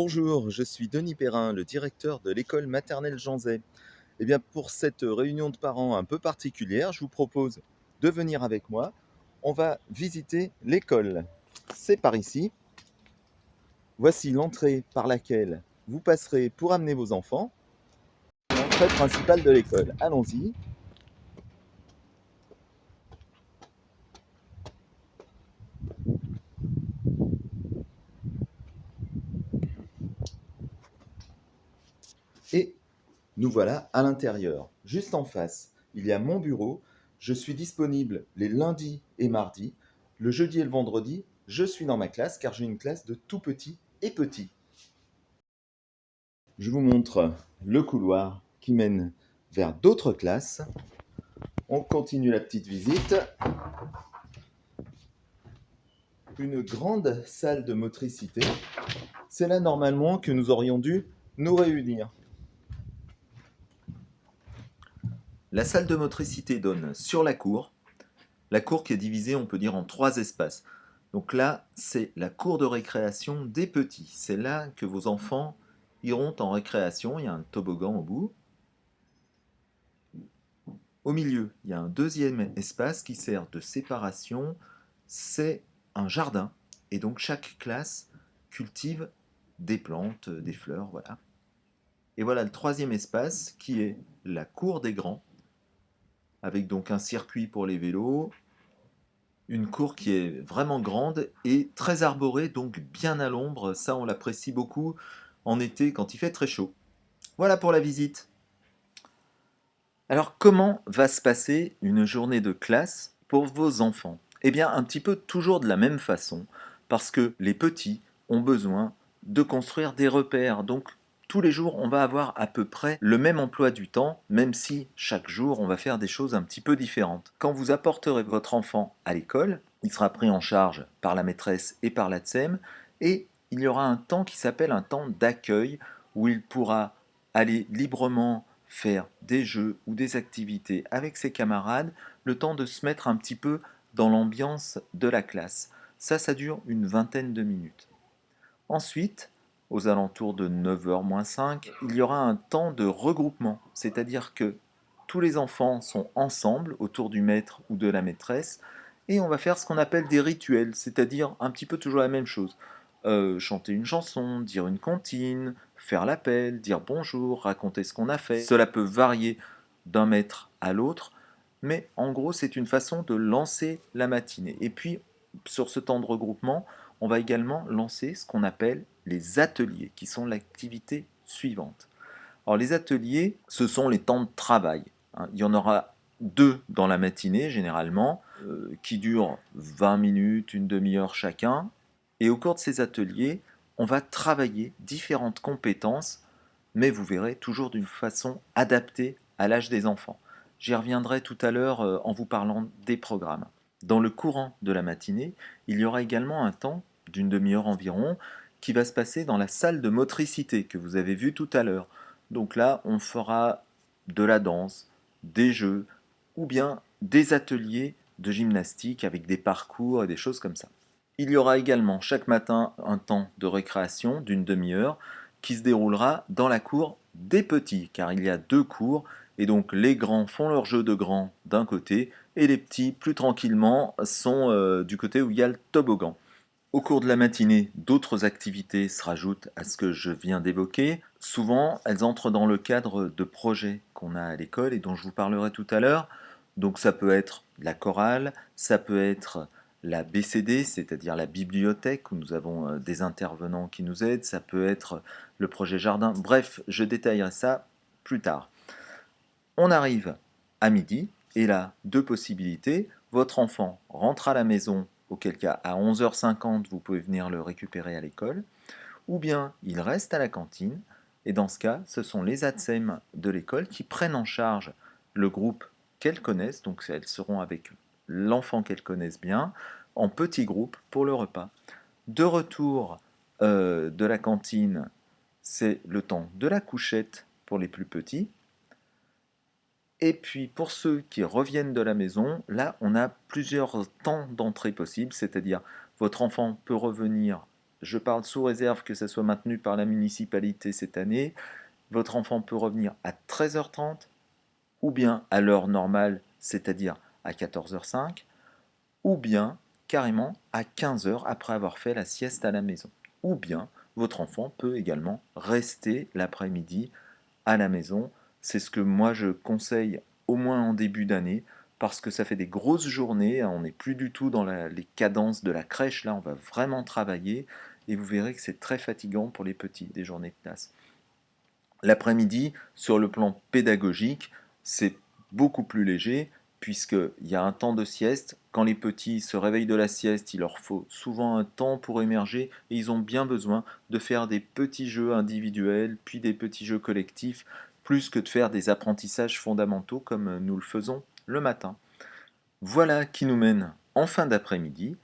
Bonjour, je suis Denis Perrin, le directeur de l'école maternelle Jean Zay. Eh bien, pour cette réunion de parents un peu particulière, je vous propose de venir avec moi. On va visiter l'école. C'est par ici. Voici l'entrée par laquelle vous passerez pour amener vos enfants. L'entrée principale de l'école. Allons-y. Et nous voilà à l'intérieur. Juste en face, il y a mon bureau. Je suis disponible les lundis et mardis. Le jeudi et le vendredi, je suis dans ma classe car j'ai une classe de tout petits et petits. Je vous montre le couloir qui mène vers d'autres classes. On continue la petite visite. Une grande salle de motricité. C'est là normalement que nous aurions dû nous réunir. La salle de motricité donne sur la cour qui est divisée, on peut dire, en trois espaces. Donc là, c'est la cour de récréation des petits. C'est là que vos enfants iront en récréation. Il y a un toboggan au bout. Au milieu, il y a un deuxième espace qui sert de séparation. C'est un jardin. Et donc chaque classe cultive des plantes, des fleurs, voilà. Et voilà le troisième espace qui est la cour des grands, avec donc un circuit pour les vélos, une cour qui est vraiment grande et très arborée, donc bien à l'ombre. Ça, on l'apprécie beaucoup en été quand il fait très chaud. Voilà pour la visite. Alors, comment va se passer une journée de classe pour vos enfants? Eh bien, un petit peu toujours de la même façon, parce que les petits ont besoin de construire des repères. Donc, tous les jours, on va avoir à peu près le même emploi du temps, même si chaque jour, on va faire des choses un petit peu différentes. Quand vous apporterez votre enfant à l'école, il sera pris en charge par la maîtresse et par la TSEM, et il y aura un temps qui s'appelle un temps d'accueil, où il pourra aller librement faire des jeux ou des activités avec ses camarades, le temps de se mettre un petit peu dans l'ambiance de la classe. Ça dure une vingtaine de minutes. Ensuite, aux alentours de 9h moins 5, il y aura un temps de regroupement, c'est-à-dire que tous les enfants sont ensemble autour du maître ou de la maîtresse et on va faire ce qu'on appelle des rituels, c'est-à-dire un petit peu toujours la même chose. Chanter une chanson, dire une comptine, faire l'appel, dire bonjour, raconter ce qu'on a fait. Cela peut varier d'un maître à l'autre, mais en gros c'est une façon de lancer la matinée. Et puis sur ce temps de regroupement, on va également lancer ce qu'on appelle les ateliers, qui sont l'activité suivante. Alors les ateliers, ce sont les temps de travail, hein. Il y en aura deux dans la matinée généralement, qui durent 20 minutes, une demi-heure chacun. Et au cours de ces ateliers, on va travailler différentes compétences, mais vous verrez toujours d'une façon adaptée à l'âge des enfants. J'y reviendrai tout à l'heure en vous parlant des programmes. Dans le courant de la matinée, il y aura également un temps d'une demi-heure environ qui va se passer dans la salle de motricité que vous avez vue tout à l'heure. Donc là, on fera de la danse, des jeux ou bien des ateliers de gymnastique avec des parcours et des choses comme ça. Il y aura également chaque matin un temps de récréation d'une demi-heure qui se déroulera dans la cour des petits, car il y a deux cours, et donc les grands font leur jeu de grands d'un côté, et les petits, plus tranquillement, sont du côté où il y a le toboggan. Au cours de la matinée, d'autres activités se rajoutent à ce que je viens d'évoquer. Souvent, elles entrent dans le cadre de projets qu'on a à l'école et dont je vous parlerai tout à l'heure. Donc ça peut être la chorale, ça peut être la BCD, c'est-à-dire la bibliothèque, où nous avons des intervenants qui nous aident, ça peut être le projet jardin. Bref, je détaillerai ça plus tard. On arrive à midi, et là, deux possibilités. Votre enfant rentre à la maison, auquel cas à 11h50, vous pouvez venir le récupérer à l'école, ou bien il reste à la cantine, et dans ce cas, ce sont les ATSEM de l'école qui prennent en charge le groupe qu'elles connaissent, donc elles seront avec l'enfant qu'elles connaissent bien, en petits groupes pour le repas. De retour de la cantine, c'est le temps de la couchette pour les plus petits. Et puis pour ceux qui reviennent de la maison, là on a plusieurs temps d'entrée possibles, c'est-à-dire votre enfant peut revenir je parle sous réserve que ça soit maintenu par la municipalité cette année, votre enfant peut revenir à 13h30 ou bien à l'heure normale, c'est-à-dire à 14h05, ou bien carrément à 15h après avoir fait la sieste à la maison. Ou bien votre enfant peut également rester l'après-midi à la maison. C'est ce que moi je conseille au moins en début d'année parce que ça fait des grosses journées, on n'est plus du tout dans les cadences de la crèche, là on va vraiment travailler et vous verrez que c'est très fatigant pour les petits, des journées de classe. L'après-midi, sur le plan pédagogique, c'est beaucoup plus léger puisqu'il y a un temps de sieste. Quand les petits se réveillent de la sieste, il leur faut souvent un temps pour émerger et ils ont bien besoin de faire des petits jeux individuels, puis des petits jeux collectifs, plus que de faire des apprentissages fondamentaux comme nous le faisons le matin. Voilà qui nous mène en fin d'après-midi.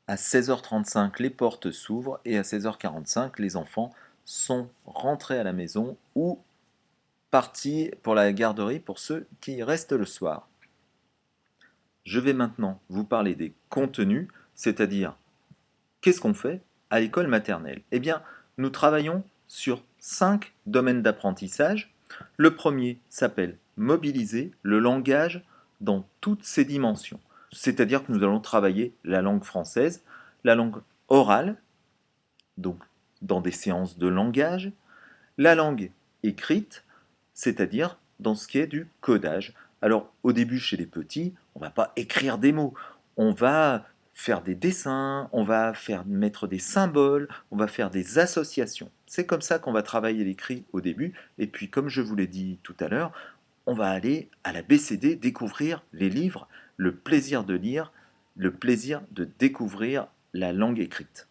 À 16h35, les portes s'ouvrent et à 16h45, les enfants sont rentrés à la maison ou partis pour la garderie pour ceux qui y restent le soir. Je vais maintenant vous parler des contenus, c'est-à-dire qu'est-ce qu'on fait à l'école maternelle. Eh bien, nous travaillons sur 5 domaines d'apprentissage. Le premier s'appelle mobiliser le langage dans toutes ses dimensions. C'est-à-dire que nous allons travailler la langue française, la langue orale, donc dans des séances de langage, la langue écrite, c'est-à-dire dans ce qui est du codage. Alors au début chez les petits, on ne va pas écrire des mots, on va faire des dessins, on va mettre des symboles, on va faire des associations. C'est comme ça qu'on va travailler l'écrit au début, et puis comme je vous l'ai dit tout à l'heure, on va aller à la BCD découvrir les livres, le plaisir de lire, le plaisir de découvrir la langue écrite.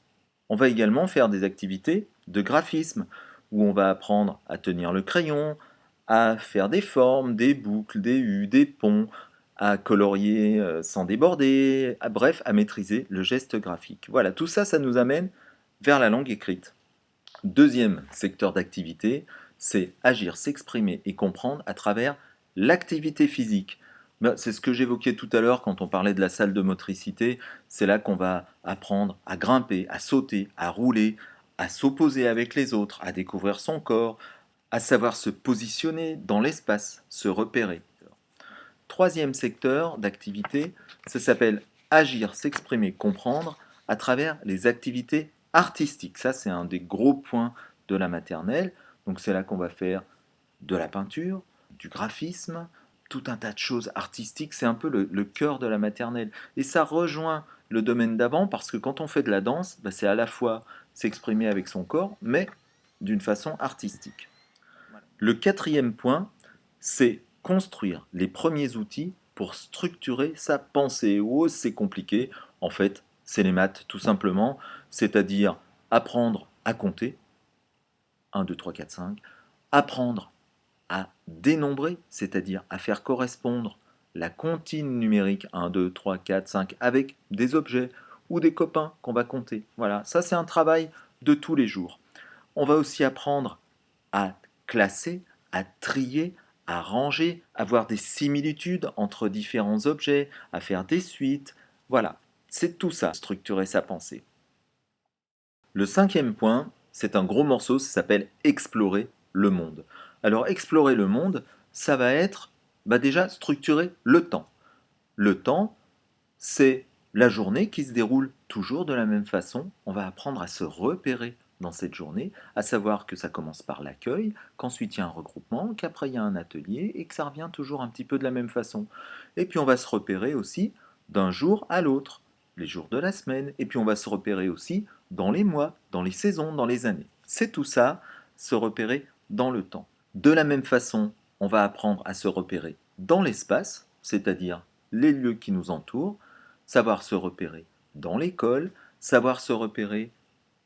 On va également faire des activités de graphisme, où on va apprendre à tenir le crayon, à faire des formes, des boucles, des U, des ponts, à colorier sans déborder, bref, à maîtriser le geste graphique. Voilà, tout ça, ça nous amène vers la langue écrite. Deuxième secteur d'activité, c'est agir, s'exprimer et comprendre à travers l'activité physique. C'est ce que j'évoquais tout à l'heure quand on parlait de la salle de motricité. C'est là qu'on va apprendre à grimper, à sauter, à rouler, à s'opposer avec les autres, à découvrir son corps, à savoir se positionner dans l'espace, se repérer. Troisième secteur d'activité, ça s'appelle agir, s'exprimer, comprendre à travers les activités artistiques. Ça, c'est un des gros points de la maternelle. Donc c'est là qu'on va faire de la peinture, du graphisme, tout un tas de choses artistiques. C'est un peu le cœur de la maternelle. Et ça rejoint le domaine d'avant parce que quand on fait de la danse, c'est à la fois s'exprimer avec son corps, mais d'une façon artistique. Le quatrième point, c'est construire les premiers outils pour structurer sa pensée. Oh, c'est compliqué. En fait, c'est les maths, tout simplement. C'est-à-dire apprendre à compter. 1, 2, 3, 4, 5. Apprendre à dénombrer, c'est-à-dire à faire correspondre la comptine numérique 1, 2, 3, 4, 5 avec des objets ou des copains qu'on va compter. Voilà, ça c'est un travail de tous les jours. On va aussi apprendre à classer, à trier, à ranger, à voir des similitudes entre différents objets, à faire des suites. Voilà, c'est tout ça, structurer sa pensée. Le cinquième point, c'est un gros morceau, ça s'appelle explorer le monde. Alors explorer le monde, ça va être déjà structurer le temps. Le temps, c'est la journée qui se déroule toujours de la même façon. On va apprendre à se repérer dans cette journée, à savoir que ça commence par l'accueil, qu'ensuite il y a un regroupement, qu'après il y a un atelier et que ça revient toujours un petit peu de la même façon. Et puis on va se repérer aussi d'un jour à l'autre, les jours de la semaine, et puis on va se repérer aussi dans les mois, dans les saisons, dans les années. C'est tout ça, se repérer dans le temps. De la même façon, on va apprendre à se repérer dans l'espace, c'est-à-dire les lieux qui nous entourent, savoir se repérer dans l'école, savoir se repérer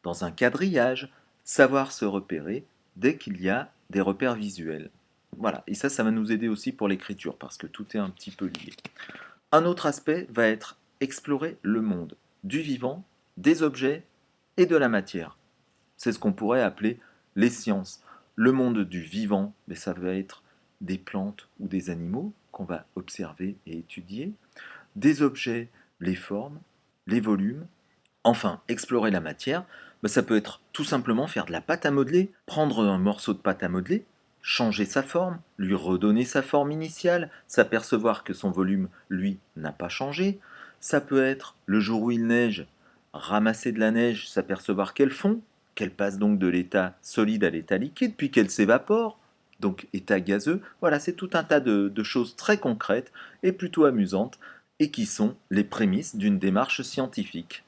dans un quadrillage, savoir se repérer dès qu'il y a des repères visuels. Voilà, et ça va nous aider aussi pour l'écriture, parce que tout est un petit peu lié. Un autre aspect va être explorer le monde, du vivant, des objets et de la matière. C'est ce qu'on pourrait appeler les sciences. Le monde du vivant, mais ça va être des plantes ou des animaux qu'on va observer et étudier, des objets, les formes, les volumes. Enfin, explorer la matière, Ça peut être tout simplement faire de la pâte à modeler, prendre un morceau de pâte à modeler, changer sa forme, lui redonner sa forme initiale, s'apercevoir que son volume, lui, n'a pas changé. Ça peut être, le jour où il neige, ramasser de la neige, s'apercevoir qu'elle fond, qu'elle passe donc de l'état solide à l'état liquide, puis qu'elle s'évapore, donc état gazeux. Voilà, c'est tout un tas de choses très concrètes et plutôt amusantes, et qui sont les prémices d'une démarche scientifique.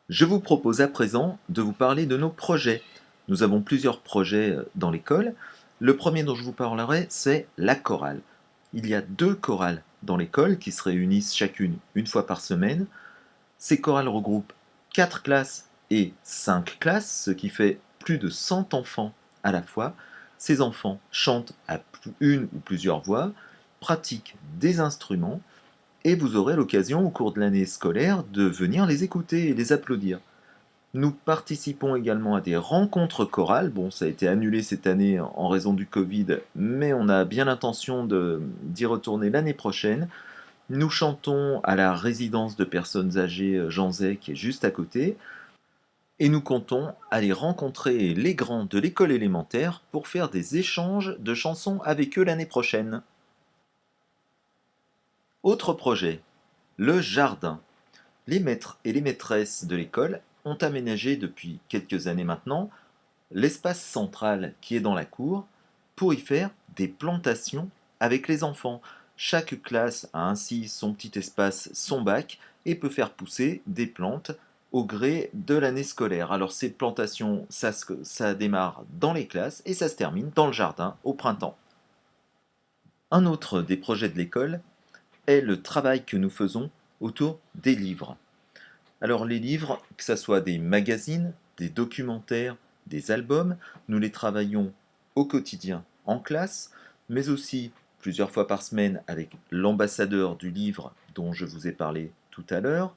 Je vous propose à présent de vous parler de nos projets. Nous avons plusieurs projets dans l'école. Le premier dont je vous parlerai, c'est la chorale. Il y a 2 chorales dans l'école qui se réunissent chacune une fois par semaine. Ces chorales regroupent 4 classes et 5 classes, ce qui fait plus de 100 enfants à la fois. Ces enfants chantent à une ou plusieurs voix, pratiquent des instruments et vous aurez l'occasion au cours de l'année scolaire de venir les écouter et les applaudir. Nous participons également à des rencontres chorales. Bon, ça a été annulé cette année en raison du Covid, mais on a bien l'intention d'y retourner l'année prochaine. Nous chantons à la résidence de personnes âgées Jean Zay qui est juste à côté. Et nous comptons aller rencontrer les grands de l'école élémentaire pour faire des échanges de chansons avec eux l'année prochaine. Autre projet, le jardin. Les maîtres et les maîtresses de l'école ont aménagé depuis quelques années maintenant l'espace central qui est dans la cour pour y faire des plantations avec les enfants. Chaque classe a ainsi son petit espace, son bac, et peut faire pousser des plantes au gré de l'année scolaire. Alors ces plantations, ça démarre dans les classes et ça se termine dans le jardin au printemps. Un autre des projets de l'école est le travail que nous faisons autour des livres. Alors les livres, que ce soit des magazines, des documentaires, des albums, nous les travaillons au quotidien en classe, mais aussi plusieurs fois par semaine avec l'ambassadeur du livre dont je vous ai parlé tout à l'heure.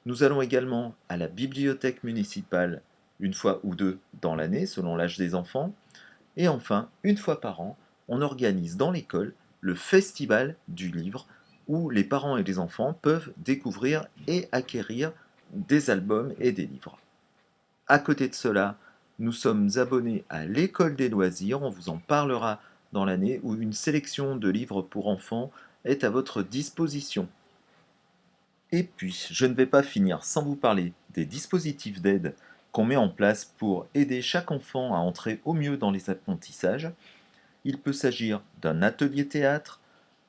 Nous allons également à la bibliothèque municipale une fois ou deux dans l'année, selon l'âge des enfants. Et enfin, une fois par an, on organise dans l'école le festival du livre où les parents et les enfants peuvent découvrir et acquérir des albums et des livres. À côté de cela, nous sommes abonnés à l'école des loisirs, on vous en parlera dans l'année, où une sélection de livres pour enfants est à votre disposition. Et puis, je ne vais pas finir sans vous parler des dispositifs d'aide qu'on met en place pour aider chaque enfant à entrer au mieux dans les apprentissages. Il peut s'agir d'un atelier théâtre,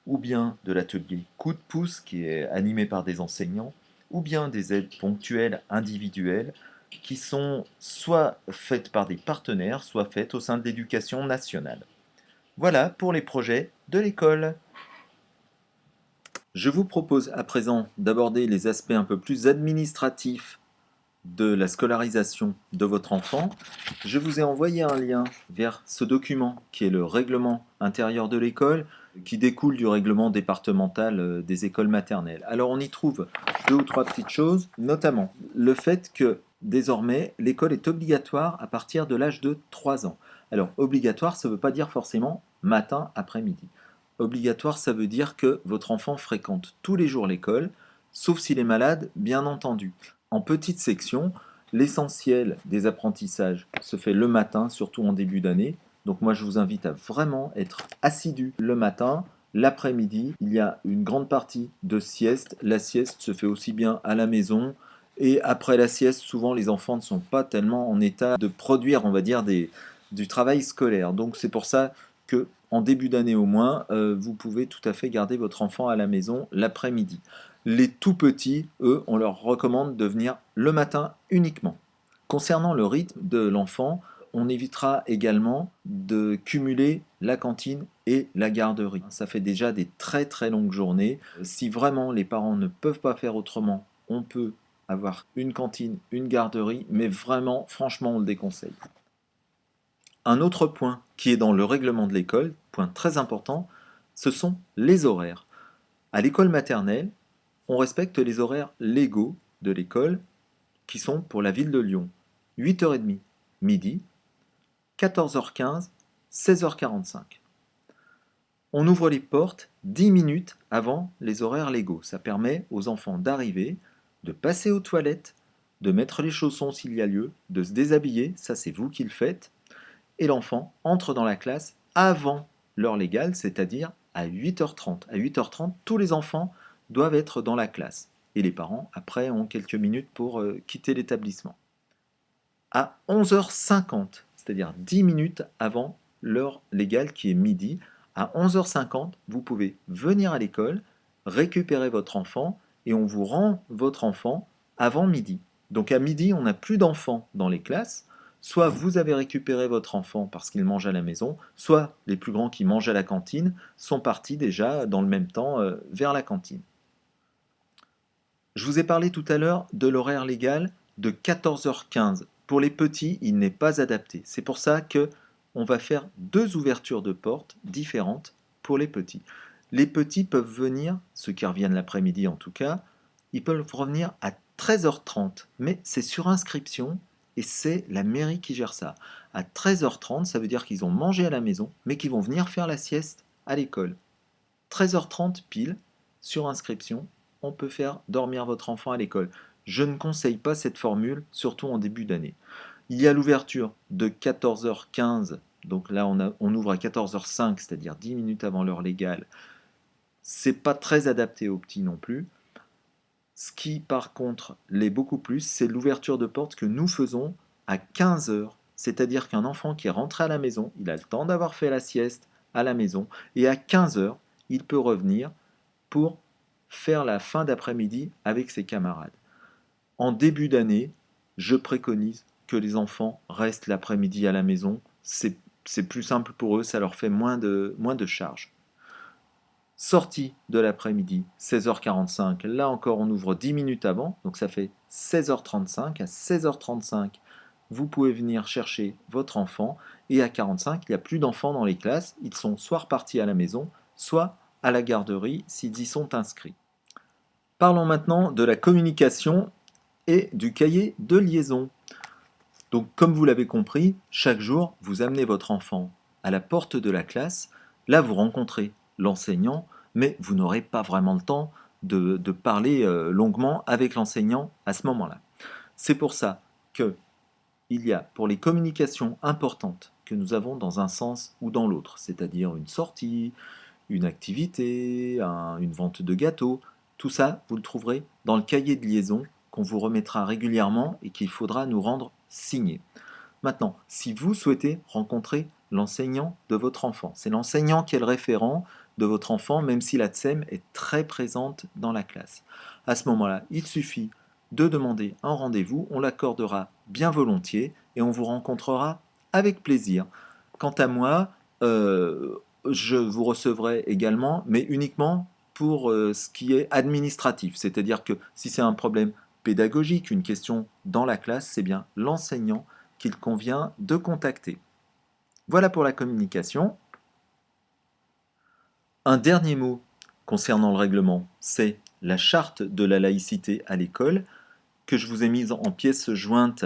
ou bien de l'atelier coup de pouce qui est animé par des enseignants, ou bien des aides ponctuelles individuelles qui sont soit faites par des partenaires, soit faites au sein de l'éducation nationale. Voilà pour les projets de l'école. Je vous propose à présent d'aborder les aspects un peu plus administratifs de la scolarisation de votre enfant. Je vous ai envoyé un lien vers ce document qui est le règlement intérieur de l'école, qui découle du règlement départemental des écoles maternelles. Alors on y trouve 2 ou 3 petites choses, notamment le fait que désormais l'école est obligatoire à partir de l'âge de 3 ans. Alors obligatoire, ça ne veut pas dire forcément matin, après-midi. Obligatoire, ça veut dire que votre enfant fréquente tous les jours l'école, sauf s'il est malade, bien entendu. En petite section, l'essentiel des apprentissages se fait le matin, surtout en début d'année. Donc moi, je vous invite à vraiment être assidu le matin. L'après-midi, il y a une grande partie de sieste. La sieste se fait aussi bien à la maison. Et après la sieste, souvent, les enfants ne sont pas tellement en état de produire, on va dire, du travail scolaire. Donc c'est pour ça que en début d'année au moins, vous pouvez tout à fait garder votre enfant à la maison l'après-midi. Les tout petits, eux, on leur recommande de venir le matin uniquement. Concernant le rythme de l'enfant, on évitera également de cumuler la cantine et la garderie. Ça fait déjà des très très longues journées. Si vraiment les parents ne peuvent pas faire autrement, on peut avoir une cantine, une garderie, mais vraiment, franchement, on le déconseille. Un autre point qui est dans le règlement de l'école, point très important, ce sont les horaires. À l'école maternelle, on respecte les horaires légaux de l'école qui sont pour la ville de Lyon. 8h30 midi, 14h15, 16h45. On ouvre les portes 10 minutes avant les horaires légaux. Ça permet aux enfants d'arriver, de passer aux toilettes, de mettre les chaussons s'il y a lieu, de se déshabiller, ça c'est vous qui le faites, et l'enfant entre dans la classe avant l'heure légale, c'est-à-dire à 8h30. À 8h30, tous les enfants doivent être dans la classe. Et les parents, après, ont quelques minutes pour quitter l'établissement. À 11h50, c'est-à-dire 10 minutes avant l'heure légale qui est midi, à 11h50, vous pouvez venir à l'école, récupérer votre enfant et on vous rend votre enfant avant midi. Donc à midi, on n'a plus d'enfants dans les classes. Soit vous avez récupéré votre enfant parce qu'il mange à la maison, soit les plus grands qui mangent à la cantine sont partis déjà dans le même temps vers la cantine. Je vous ai parlé tout à l'heure de l'horaire légal de 14h15. Pour les petits, il n'est pas adapté. C'est pour ça que on va faire deux ouvertures de portes différentes pour les petits. Les petits peuvent venir, ceux qui reviennent l'après-midi en tout cas, ils peuvent revenir à 13h30, mais c'est sur inscription et c'est la mairie qui gère ça. À 13h30, ça veut dire qu'ils ont mangé à la maison, mais qu'ils vont venir faire la sieste à l'école. 13h30 pile, sur inscription, on peut faire dormir votre enfant à l'école. Je ne conseille pas cette formule, surtout en début d'année. Il y a l'ouverture de 14h15, donc là on ouvre à 14h05, c'est-à-dire 10 minutes avant l'heure légale. C'est pas très adapté aux petits non plus. Ce qui par contre l'est beaucoup plus, c'est l'ouverture de porte que nous faisons à 15h. C'est-à-dire qu'un enfant qui est rentré à la maison, il a le temps d'avoir fait la sieste à la maison, et à 15h, il peut revenir pour faire la fin d'après-midi avec ses camarades. En début d'année, je préconise que les enfants restent l'après-midi à la maison. C'est plus simple pour eux, ça leur fait moins de charges. Sortie de l'après-midi, 16h45. Là encore, on ouvre 10 minutes avant, donc ça fait 16h35. À 16h35, vous pouvez venir chercher votre enfant. Et à 45, il n'y a plus d'enfants dans les classes. Ils sont soit repartis à la maison, soit à la garderie s'ils y sont inscrits. Parlons maintenant de la communication et du cahier de liaison. Donc, comme vous l'avez compris, chaque jour, vous amenez votre enfant à la porte de la classe. Là, vous rencontrez l'enseignant, mais vous n'aurez pas vraiment le temps de parler longuement avec l'enseignant à ce moment-là. C'est pour ça que il y a, pour les communications importantes que nous avons dans un sens ou dans l'autre, c'est-à-dire une sortie, une activité, une vente de gâteaux, tout ça, vous le trouverez dans le cahier de liaison qu'on vous remettra régulièrement et qu'il faudra nous rendre signé. Maintenant, si vous souhaitez rencontrer l'enseignant de votre enfant, c'est l'enseignant qui est le référent de votre enfant, même si la TSEM est très présente dans la classe. À ce moment-là, il suffit de demander un rendez-vous, on l'accordera bien volontiers et on vous rencontrera avec plaisir. Quant à moi, je vous recevrai également, mais uniquement pour ce qui est administratif. C'est-à-dire que si c'est un problème pédagogique, une question dans la classe, c'est bien l'enseignant qu'il convient de contacter. Voilà pour la communication. Un dernier mot concernant le règlement, c'est la charte de la laïcité à l'école, que je vous ai mise en pièce jointe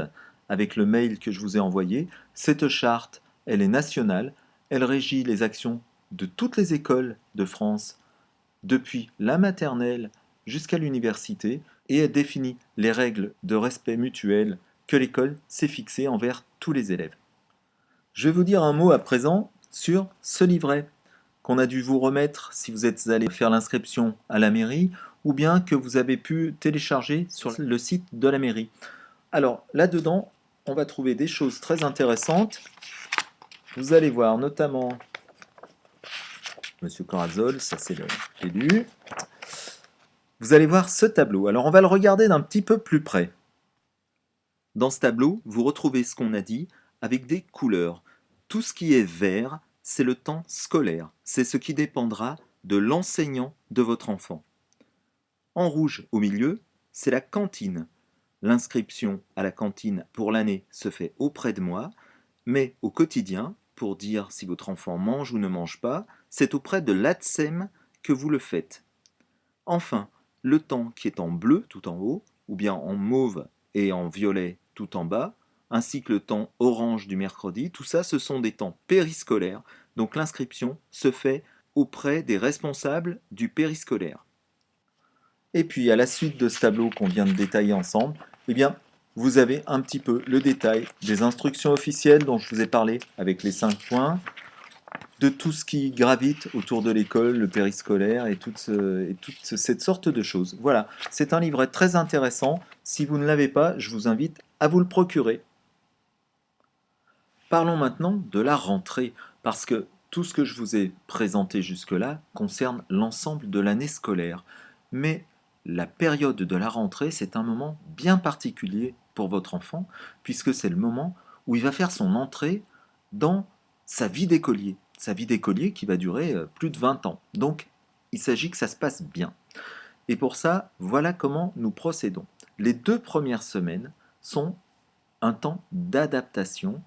avec le mail que je vous ai envoyé. Cette charte, elle est nationale, elle régit les actions de toutes les écoles de France, depuis la maternelle jusqu'à l'université, et elle définit les règles de respect mutuel que l'école s'est fixées envers tous les élèves. Je vais vous dire un mot à présent sur ce livret qu'on a dû vous remettre si vous êtes allé faire l'inscription à la mairie ou bien que vous avez pu télécharger sur le site de la mairie. Alors là-dedans, on va trouver des choses très intéressantes. Vous allez voir notamment Monsieur Corazol, ça c'est l'élu. Vous allez voir ce tableau. Alors on va le regarder d'un petit peu plus près. Dans ce tableau, vous retrouvez ce qu'on a dit avec des couleurs. Tout ce qui est vert, c'est le temps scolaire. C'est ce qui dépendra de l'enseignant de votre enfant. En rouge au milieu, c'est la cantine. L'inscription à la cantine pour l'année se fait auprès de moi, mais au quotidien, pour dire si votre enfant mange ou ne mange pas, c'est auprès de l'ATSEM que vous le faites. Enfin, le temps qui est en bleu tout en haut, ou bien en mauve et en violet tout en bas, ainsi que le temps orange du mercredi, tout ça ce sont des temps périscolaires, donc l'inscription se fait auprès des responsables du périscolaire. Et puis à la suite de ce tableau qu'on vient de détailler ensemble, eh bien, vous avez un petit peu le détail des instructions officielles dont je vous ai parlé avec les 5 points, de tout ce qui gravite autour de l'école, le périscolaire et toute cette sorte de choses. Voilà, c'est un livret très intéressant. Si vous ne l'avez pas, je vous invite à vous le procurer. Parlons maintenant de la rentrée, parce que tout ce que je vous ai présenté jusque-là concerne l'ensemble de l'année scolaire. Mais la période de la rentrée, c'est un moment bien particulier pour votre enfant, puisque c'est le moment où il va faire son entrée dans sa vie d'écolier qui va durer plus de 20 ans. Donc, il s'agit que ça se passe bien. Et pour ça, voilà comment nous procédons. Les 2 premières semaines sont un temps d'adaptation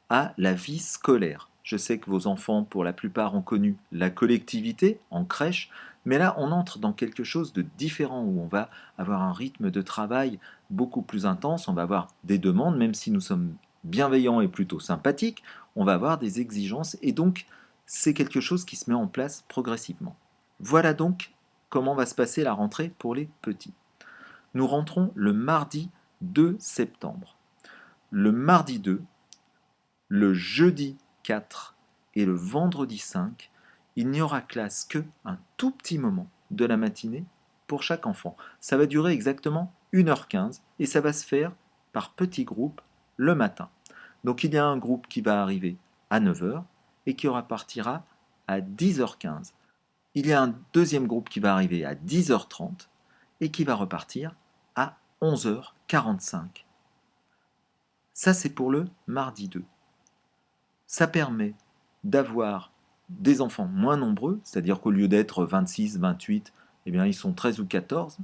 à la vie scolaire. Je sais que vos enfants, pour la plupart, ont connu la collectivité en crèche, mais là, on entre dans quelque chose de différent où on va avoir un rythme de travail beaucoup plus intense, on va avoir des demandes, même si nous sommes bienveillants et plutôt sympathiques, on va avoir des exigences et donc c'est quelque chose qui se met en place progressivement. Voilà donc comment va se passer la rentrée pour les petits. Nous rentrons le mardi 2 septembre. Le mardi 2, le jeudi 4 et le vendredi 5, il n'y aura classe que un tout petit moment de la matinée pour chaque enfant. Ça va durer exactement 1h15 et ça va se faire par petits groupes le matin. Donc il y a un groupe qui va arriver à 9h et qui repartira à 10h15. Il y a un deuxième groupe qui va arriver à 10h30 et qui va repartir à 11h45. Ça, c'est pour le mardi 2. Ça permet d'avoir des enfants moins nombreux, c'est-à-dire qu'au lieu d'être 26, 28, eh bien, ils sont 13 ou 14.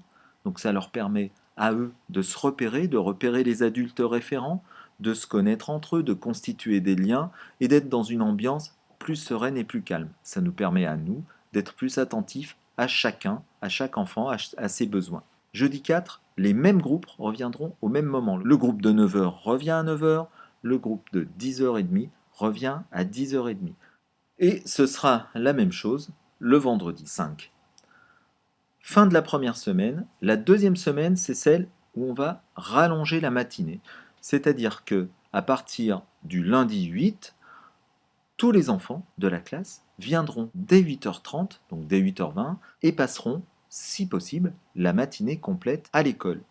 Donc ça leur permet à eux de se repérer, de repérer les adultes référents, de se connaître entre eux, de constituer des liens et d'être dans une ambiance plus sereine et plus calme. Ça nous permet à nous d'être plus attentifs à chacun, à chaque enfant, à ses besoins. Jeudi 4, les mêmes groupes reviendront au même moment. Le groupe de 9h revient à 9h, le groupe de 10h30 revient à 10h30. Et ce sera la même chose le vendredi 5. Fin de la première semaine. La deuxième semaine, c'est celle où on va rallonger la matinée. C'est-à-dire que à partir du lundi 8, tous les enfants de la classe viendront dès 8h30, donc dès 8h20, et passeront, si possible, la matinée complète à l'école.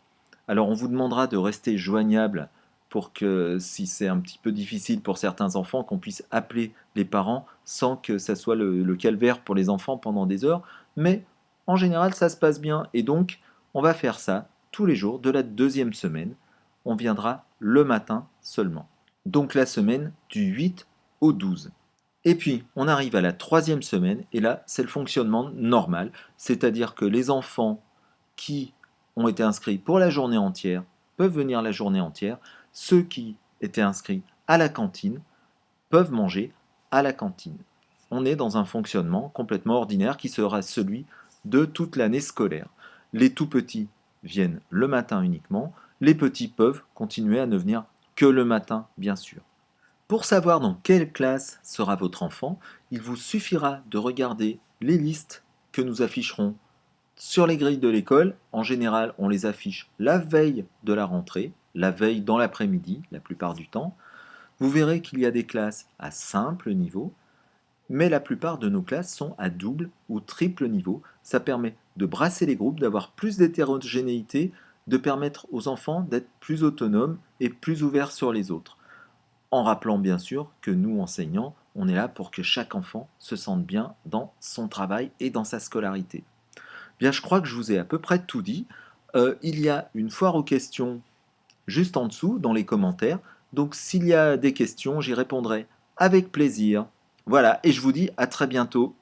Alors on vous demandera de rester joignable pour que, si c'est un petit peu difficile pour certains enfants, qu'on puisse appeler les parents sans que ça soit le calvaire pour les enfants pendant des heures. Mais en général, ça se passe bien. Et donc, on va faire ça tous les jours de la deuxième semaine. On viendra le matin seulement. Donc la semaine du 8 au 12. Et puis, on arrive à la troisième semaine, et là, c'est le fonctionnement normal. C'est-à-dire que les enfants qui ont été inscrits pour la journée entière peuvent venir la journée entière. Ceux qui étaient inscrits à la cantine peuvent manger à la cantine. On est dans un fonctionnement complètement ordinaire qui sera celui de toute l'année scolaire. Les tout petits viennent le matin uniquement. Les petits peuvent continuer à ne venir que le matin, bien sûr. Pour savoir dans quelle classe sera votre enfant, il vous suffira de regarder les listes que nous afficherons sur les grilles de l'école. En général, on les affiche la veille de la rentrée, la veille dans l'après-midi, la plupart du temps. Vous verrez qu'il y a des classes à simple niveau, mais la plupart de nos classes sont à double ou triple niveau. Ça permet de brasser les groupes, d'avoir plus d'hétérogénéité, de permettre aux enfants d'être plus autonomes et plus ouverts sur les autres. En rappelant bien sûr que nous, enseignants, on est là pour que chaque enfant se sente bien dans son travail et dans sa scolarité. Bien, je crois que je vous ai à peu près tout dit. Il y a une foire aux questions juste en dessous, dans les commentaires. Donc s'il y a des questions, j'y répondrai avec plaisir. Voilà, et je vous dis à très bientôt.